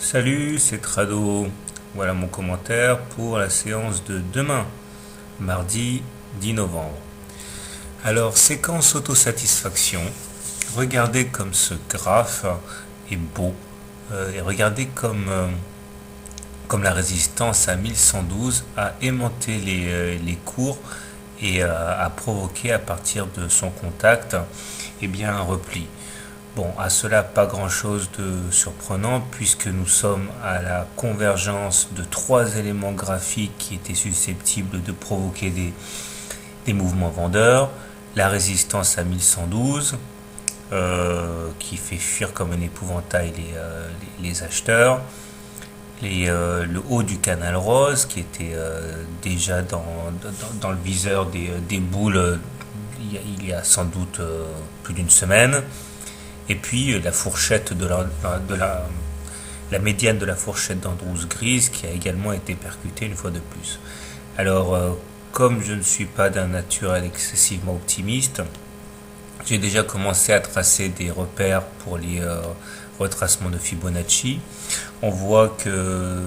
Salut, c'est Trado. Voilà mon commentaire pour la séance de demain, mardi 10 novembre. Alors, séquence autosatisfaction. Regardez comme ce graphe est beau et regardez comme la résistance à 1112 a aimanté les cours et a provoqué à partir de son contact un repli. Bon, à cela, pas grand-chose de surprenant puisque nous sommes à la convergence de trois éléments graphiques qui étaient susceptibles de provoquer des mouvements vendeurs. La résistance à 1112 qui fait fuir comme un épouvantail les acheteurs. Le haut du canal rose qui était déjà dans le viseur des boules il y a sans doute plus d'une semaine. Et puis la fourchette la médiane de la fourchette d'Andrews grise qui a également été percutée une fois de plus. Alors, comme je ne suis pas d'un naturel excessivement optimiste, j'ai déjà commencé à tracer des repères pour les retracements de Fibonacci. On voit que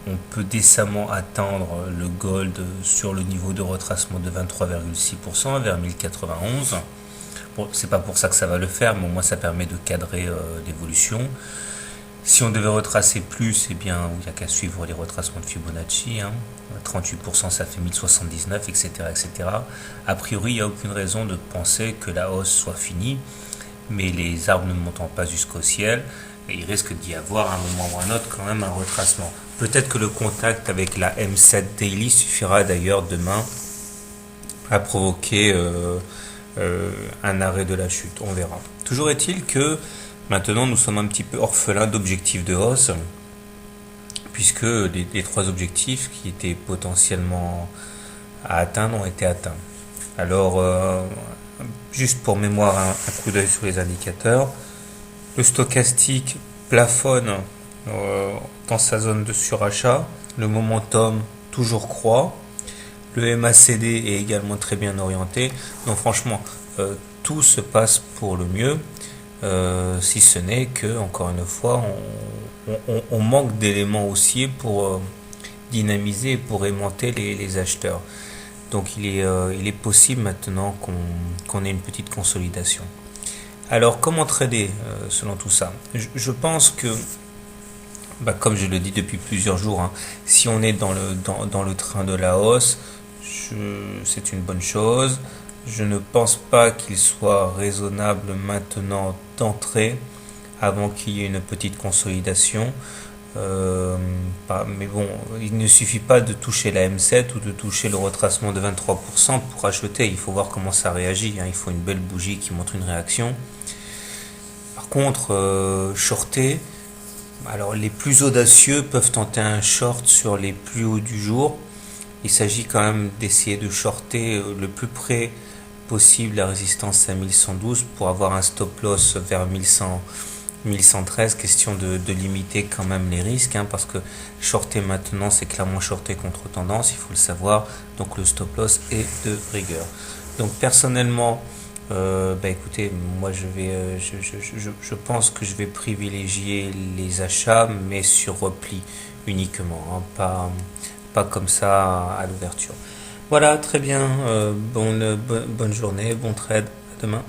on peut décemment atteindre le gold sur le niveau de retracement de 23,6% vers 1091. Bon, c'est pas pour ça que ça va le faire, mais au moins ça permet de cadrer l'évolution. Si on devait retracer plus, il n'y a qu'à suivre les retracements de Fibonacci. 38% ça fait 1079, etc., etc. A priori, il n'y a aucune raison de penser que la hausse soit finie, mais les arbres ne montant pas jusqu'au ciel, il risque d'y avoir à un moment ou à un autre quand même un retracement. Peut-être que le contact avec la M7 Daily suffira d'ailleurs demain à provoquer un arrêt de la chute, on verra. Toujours est-il que maintenant nous sommes un petit peu orphelins d'objectifs de hausse, puisque les trois objectifs qui étaient potentiellement à atteindre ont été atteints. Alors, juste pour mémoire, un coup d'œil sur les indicateurs. Le stochastique plafonne dans sa zone de surachat. Le momentum toujours croît. Le MACD est également très bien orienté. Donc franchement, tout se passe pour le mieux, si ce n'est que, encore une fois, on manque d'éléments haussiers pour dynamiser et pour aimanter les acheteurs. Donc il est possible maintenant qu'on ait une petite consolidation. Alors comment trader selon tout ça? Je pense que, comme je le dis depuis plusieurs jours, si on est dans le train de la hausse, c'est une bonne chose. Je ne pense pas qu'il soit raisonnable maintenant d'entrer avant qu'il y ait une petite consolidation. Mais bon, il ne suffit pas de toucher la M7 ou de toucher le retracement de 23% pour acheter. Il faut voir comment ça réagit. Il faut une belle bougie qui montre une réaction. Par contre, shorter, alors les plus audacieux peuvent tenter un short sur les plus hauts du jour. Il s'agit quand même d'essayer de shorter le plus près possible la résistance à 1112 pour avoir un stop loss vers 1113. Question de limiter quand même les risques, parce que shorter maintenant c'est clairement shorter contre tendance, il faut le savoir. Donc le stop loss est de rigueur. Donc personnellement, écoutez, moi je pense que je vais privilégier les achats, mais sur repli uniquement, pas comme ça à l'ouverture. Voilà, très bien, bonne journée, bon trade, à demain.